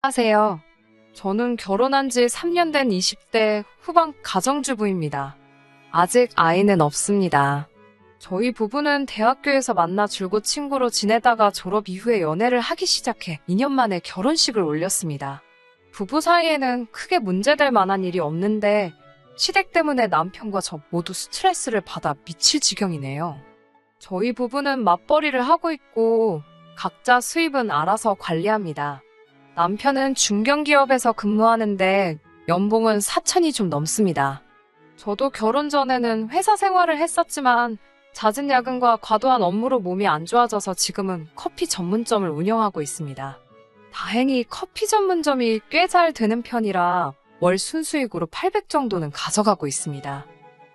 안녕하세요. 저는 결혼한 지 3년 된 20대 후반 가정주부입니다. 아직 아이는 없습니다. 저희 부부는 대학교에서 만나 줄곧 친구로 지내다가 졸업 이후에 연애를 하기 시작해 2년 만에 결혼식을 올렸습니다. 부부 사이에는 크게 문제될 만한 일이 없는데 시댁 때문에 남편과 저 모두 스트레스를 받아 미칠 지경이네요. 저희 부부는 맞벌이를 하고 있고 각자 수입은 알아서 관리합니다. 남편은 중견기업에서 근무하는데 연봉은 4천이 좀 넘습니다. 저도 결혼 전에는 회사 생활을 했었지만 잦은 야근과 과도한 업무로 몸이 안 좋아져서 지금은 커피 전문점을 운영하고 있습니다. 다행히 커피 전문점이 꽤 잘 되는 편이라 월 순수익으로 800 정도는 가져가고 있습니다.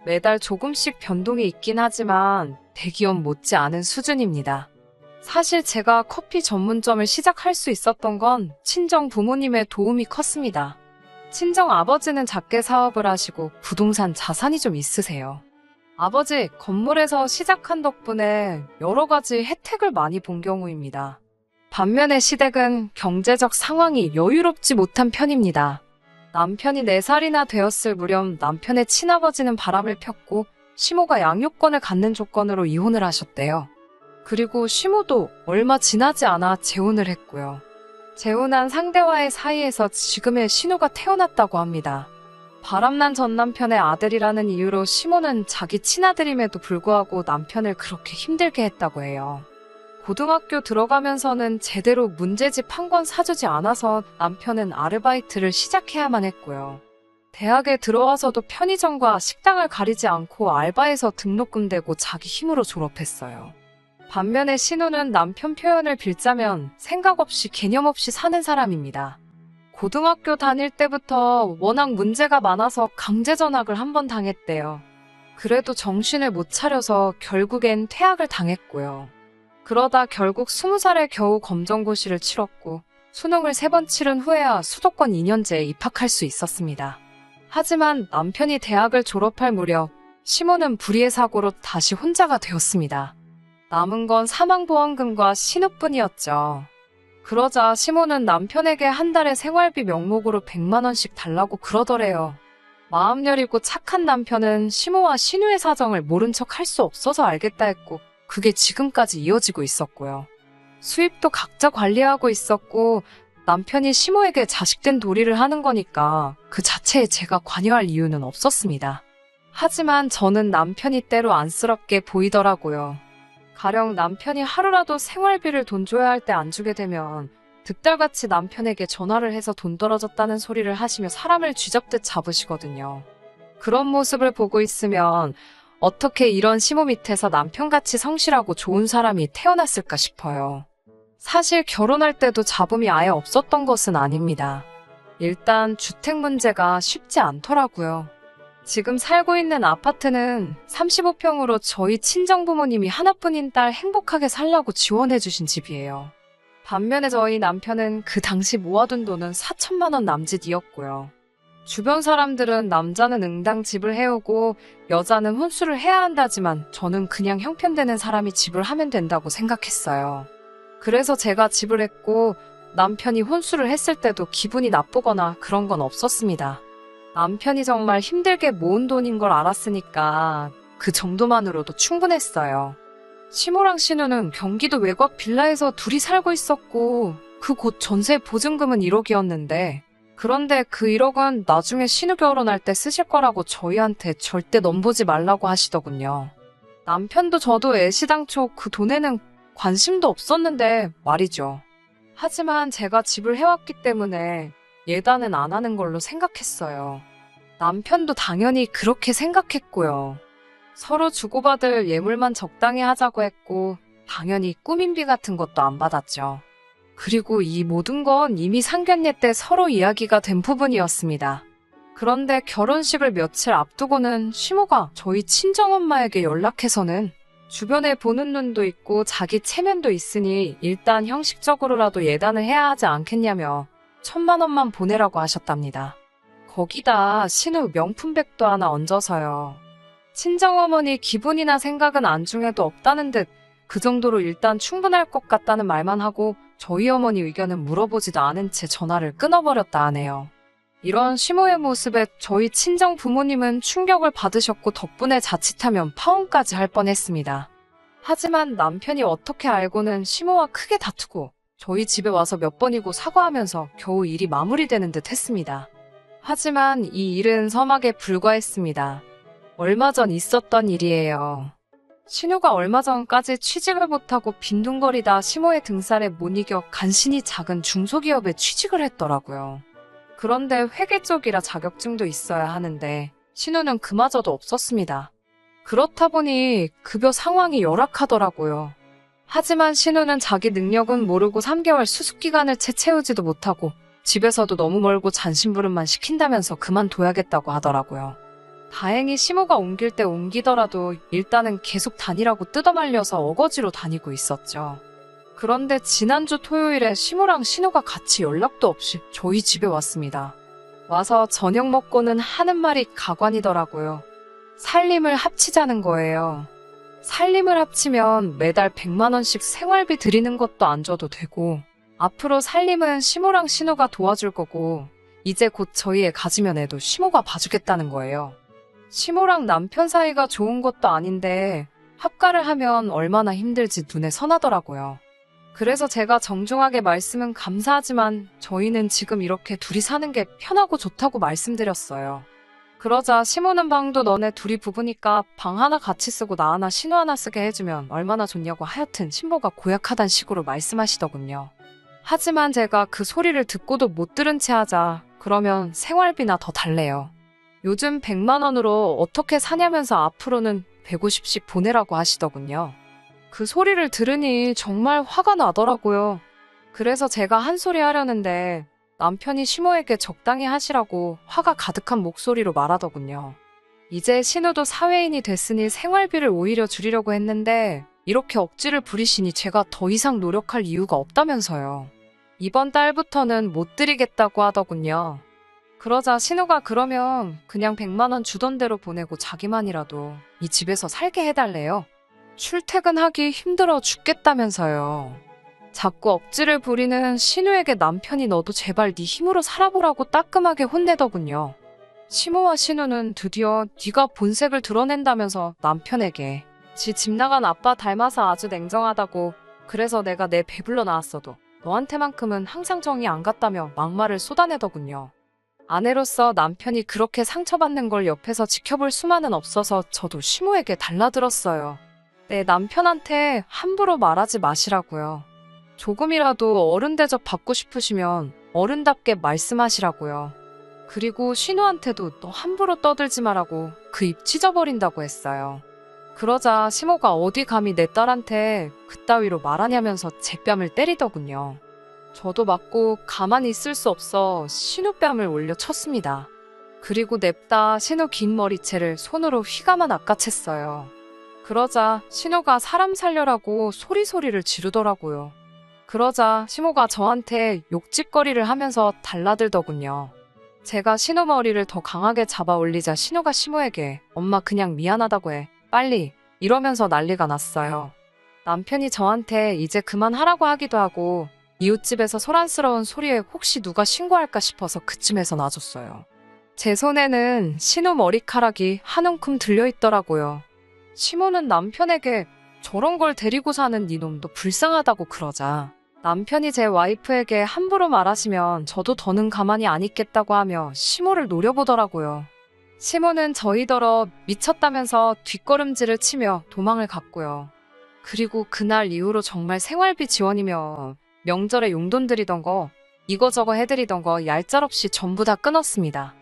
매달 조금씩 변동이 있긴 하지만 대기업 못지 않은 수준입니다. 사실 제가 커피 전문점을 시작할 수 있었던 건 친정 부모님의 도움이 컸습니다. 친정 아버지는 작게 사업을 하시고 부동산 자산이 좀 있으세요. 아버지 건물에서 시작한 덕분에 여러 가지 혜택을 많이 본 경우입니다. 반면에 시댁은 경제적 상황이 여유롭지 못한 편입니다. 남편이 4살이나 되었을 무렵 남편의 친아버지는 바람을 폈고 시모가 양육권을 갖는 조건으로 이혼을 하셨대요. 그리고 시모도 얼마 지나지 않아 재혼을 했고요. 재혼한 상대와의 사이에서 지금의 신우가 태어났다고 합니다. 바람난 전 남편의 아들이라는 이유로 시모는 자기 친아들임에도 불구하고 남편을 그렇게 힘들게 했다고 해요. 고등학교 들어가면서는 제대로 문제집 한 권 사주지 않아서 남편은 아르바이트를 시작해야만 했고요. 대학에 들어와서도 편의점과 식당을 가리지 않고 알바해서 등록금 대고 자기 힘으로 졸업했어요. 반면에 신우는 남편 표현을 빌자면 생각 없이 개념 없이 사는 사람입니다. 고등학교 다닐 때부터 워낙 문제가 많아서 강제 전학을 한 번 당했대요. 그래도 정신을 못 차려서 결국엔 퇴학을 당했고요. 그러다 결국 20살에 겨우 검정고시를 치렀고 수능을 3번 치른 후에야 수도권 2년제에 입학할 수 있었습니다. 하지만 남편이 대학을 졸업할 무렵 시모는 불의의 사고로 다시 혼자가 되었습니다. 남은 건 사망보험금과 신우뿐이었죠. 그러자 시모는 남편에게 한 달에 생활비 명목으로 100만 원씩 달라고 그러더래요. 마음 여리고 착한 남편은 시모와 신우의 사정을 모른 척 할 수 없어서 알겠다 했고 그게 지금까지 이어지고 있었고요. 수입도 각자 관리하고 있었고 남편이 시모에게 자식된 도리를 하는 거니까 그 자체에 제가 관여할 이유는 없었습니다. 하지만 저는 남편이 때로 안쓰럽게 보이더라고요. 가령 남편이 하루라도 생활비를 돈 줘야 할 때 안 주게 되면 득달같이 남편에게 전화를 해서 돈 떨어졌다는 소리를 하시며 사람을 쥐잡듯 잡으시거든요. 그런 모습을 보고 있으면 어떻게 이런 시모 밑에서 남편같이 성실하고 좋은 사람이 태어났을까 싶어요. 사실 결혼할 때도 잡음이 아예 없었던 것은 아닙니다. 일단 주택 문제가 쉽지 않더라고요. 지금 살고 있는 아파트는 35평으로 저희 친정부모님이 하나뿐인 딸 행복하게 살라고 지원해주신 집이에요. 반면에 저희 남편은 그 당시 모아둔 돈은 4천만 원 남짓이었고요. 주변 사람들은 남자는 응당 집을 해오고 여자는 혼수를 해야 한다지만 저는 그냥 형편되는 사람이 집을 하면 된다고 생각했어요. 그래서 제가 집을 했고 남편이 혼수를 했을 때도 기분이 나쁘거나 그런 건 없었습니다. 남편이 정말 힘들게 모은 돈인 걸 알았으니까 그 정도만으로도 충분했어요. 시모랑 신우는 경기도 외곽 빌라에서 둘이 살고 있었고 그 곳 전세 보증금은 1억이었는데 그런데 그 1억은 나중에 신우 결혼할 때 쓰실 거라고 저희한테 절대 넘보지 말라고 하시더군요. 남편도 저도 애시당초 그 돈에는 관심도 없었는데 말이죠. 하지만 제가 집을 해왔기 때문에 예단은 안 하는 걸로 생각했어요. 남편도 당연히 그렇게 생각했고요. 서로 주고받을 예물만 적당히 하자고 했고 당연히 꾸민비 같은 것도 안 받았죠. 그리고 이 모든 건 이미 상견례 때 서로 이야기가 된 부분이었습니다. 그런데 결혼식을 며칠 앞두고는 시모가 저희 친정엄마에게 연락해서는 주변에 보는 눈도 있고 자기 체면도 있으니 일단 형식적으로라도 예단을 해야 하지 않겠냐며 1,000만 원만 보내라고 하셨답니다. 거기다 신우 명품백도 하나 얹어서요. 친정어머니 기분이나 생각은 안중에도 없다는 듯 그 정도로 일단 충분할 것 같다는 말만 하고 저희 어머니 의견은 물어보지도 않은 채 전화를 끊어버렸다 하네요. 이런 시모의 모습에 저희 친정 부모님은 충격을 받으셨고 덕분에 자칫하면 파혼까지 할 뻔했습니다. 하지만 남편이 어떻게 알고는 시모와 크게 다투고 저희 집에 와서 몇 번이고 사과하면서 겨우 일이 마무리되는 듯 했습니다. 하지만 이 일은 서막에 불과했습니다. 얼마 전 있었던 일이에요. 신우가 얼마 전까지 취직을 못하고 빈둥거리다 시모의 등살에 못 이겨 간신히 작은 중소기업에 취직을 했더라고요. 그런데 회계 쪽이라 자격증도 있어야 하는데 신우는 그마저도 없었습니다. 그렇다 보니 급여 상황이 열악하더라고요. 하지만 신우는 자기 능력은 모르고 3개월 수습기간을 채 채우지도 못하고 집에서도 너무 멀고 잔심부름만 시킨다면서 그만둬야겠다고 하더라고요. 다행히 시모가 옮길 때 옮기더라도 일단은 계속 다니라고 뜯어말려서 어거지로 다니고 있었죠. 그런데 지난주 토요일에 시모랑 신우가 같이 연락도 없이 저희 집에 왔습니다. 와서 저녁 먹고는 하는 말이 가관이더라고요. 살림을 합치자는 거예요. 살림을 합치면 매달 100만 원씩 생활비 드리는 것도 안 줘도 되고 앞으로 살림은 시모랑 신우가 도와줄 거고 이제 곧 저희 애 가지면 애도 시모가 봐주겠다는 거예요. 시모랑 남편 사이가 좋은 것도 아닌데 합가를 하면 얼마나 힘들지 눈에 선하더라고요. 그래서 제가 정중하게 말씀은 감사하지만 저희는 지금 이렇게 둘이 사는 게 편하고 좋다고 말씀드렸어요. 그러자 시모는 방도 너네 둘이 부부니까 방 하나 같이 쓰고 나 하나 신우 하나 쓰게 해주면 얼마나 좋냐고 하여튼 신모가 고약하단 식으로 말씀하시더군요. 하지만 제가 그 소리를 듣고도 못 들은 채 하자 그러면 생활비나 더 달래요. 요즘 100만 원으로 어떻게 사냐면서 앞으로는 150씩 보내라고 하시더군요. 그 소리를 들으니 정말 화가 나더라고요. 그래서 제가 한 소리 하려는데 남편이 시모에게 적당히 하시라고 화가 가득한 목소리로 말하더군요. 이제 신우도 사회인이 됐으니 생활비를 오히려 줄이려고 했는데 이렇게 억지를 부리시니 제가 더 이상 노력할 이유가 없다면서요. 이번 달부터는 못 드리겠다고 하더군요. 그러자 신우가 그러면 그냥 100만 원 주던 대로 보내고 자기만이라도 이 집에서 살게 해달래요. 출퇴근하기 힘들어 죽겠다면서요. 자꾸 억지를 부리는 신우에게 남편이 너도 제발 네 힘으로 살아보라고 따끔하게 혼내더군요. 시모와 신우는 드디어 네가 본색을 드러낸다면서 남편에게 지 집 나간 아빠 닮아서 아주 냉정하다고 그래서 내가 내 배불러 나왔어도 너한테만큼은 항상 정이 안 갔다며 막말을 쏟아내더군요. 아내로서 남편이 그렇게 상처받는 걸 옆에서 지켜볼 수만은 없어서 저도 시모에게 달라들었어요. 내 남편한테 함부로 말하지 마시라고요. 조금이라도 어른 대접 받고 싶으시면 어른답게 말씀하시라고요. 그리고 신우한테도 너 함부로 떠들지 말라고 그 입 찢어버린다고 했어요. 그러자 시모가 어디 감히 내 딸한테 그따위로 말하냐면서 제 뺨을 때리더군요. 저도 맞고 가만히 있을 수 없어 신우 뺨을 올려 쳤습니다. 그리고 냅다 신우 긴 머리채를 손으로 휘감아 낚아챘어요. 그러자 신우가 사람 살려라고 소리소리를 지르더라고요. 그러자 시모가 저한테 욕짓거리를 하면서 달라들더군요. 제가 신우 머리를 더 강하게 잡아 올리자 신우가 시모에게 엄마 그냥 미안하다고 해. 빨리. 이러면서 난리가 났어요. 남편이 저한테 이제 그만하라고 하기도 하고 이웃집에서 소란스러운 소리에 혹시 누가 신고할까 싶어서 그쯤에서 놔줬어요. 제 손에는 신우 머리카락이 한 움큼 들려있더라고요. 시모는 남편에게 저런 걸 데리고 사는 네 놈도 불쌍하다고 그러자 남편이 제 와이프에게 함부로 말하시면 저도 더는 가만히 안 있겠다고 하며 시모를 노려보더라고요. 시모는 저희더러 미쳤다면서 뒷걸음질을 치며 도망을 갔고요. 그리고 그날 이후로 정말 생활비 지원이며 명절에 용돈 드리던 거 이거저거 해드리던 거 얄짤없이 전부 다 끊었습니다.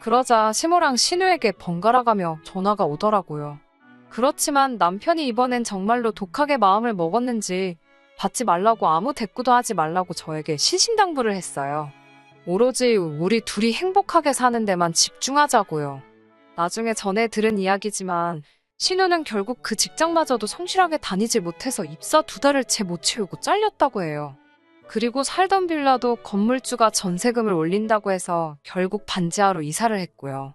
그러자 시모랑 신우에게 번갈아가며 전화가 오더라고요. 그렇지만 남편이 이번엔 정말로 독하게 마음을 먹었는지 받지 말라고 아무 대꾸도 하지 말라고 저에게 신신당부를 했어요. 오로지 우리 둘이 행복하게 사는 데만 집중하자고요. 나중에 전에 들은 이야기지만 신우는 결국 그 직장마저도 성실하게 다니지 못해서 입사 2달을 채 못 채우고 잘렸다고 해요. 그리고 살던 빌라도 건물주가 전세금을 올린다고 해서 결국 반지하로 이사를 했고요.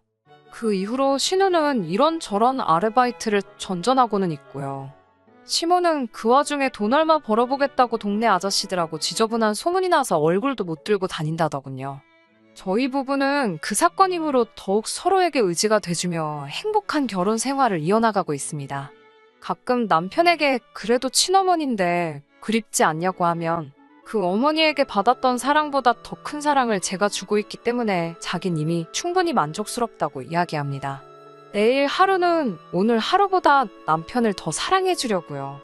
그 이후로 신우는 이런저런 아르바이트를 전전하고는 있고요. 시모는 그 와중에 돈 얼마 벌어보겠다고 동네 아저씨들하고 지저분한 소문이 나서 얼굴도 못 들고 다닌다더군요. 저희 부부는 그 사건 이후로 더욱 서로에게 의지가 돼주며 행복한 결혼 생활을 이어나가고 있습니다. 가끔 남편에게 그래도 친어머니인데 그립지 않냐고 하면 그 어머니에게 받았던 사랑보다 더 큰 사랑을 제가 주고 있기 때문에 자긴 이미 충분히 만족스럽다고 이야기합니다. 내일 하루는 오늘 하루보다 남편을 더 사랑해 주려고요.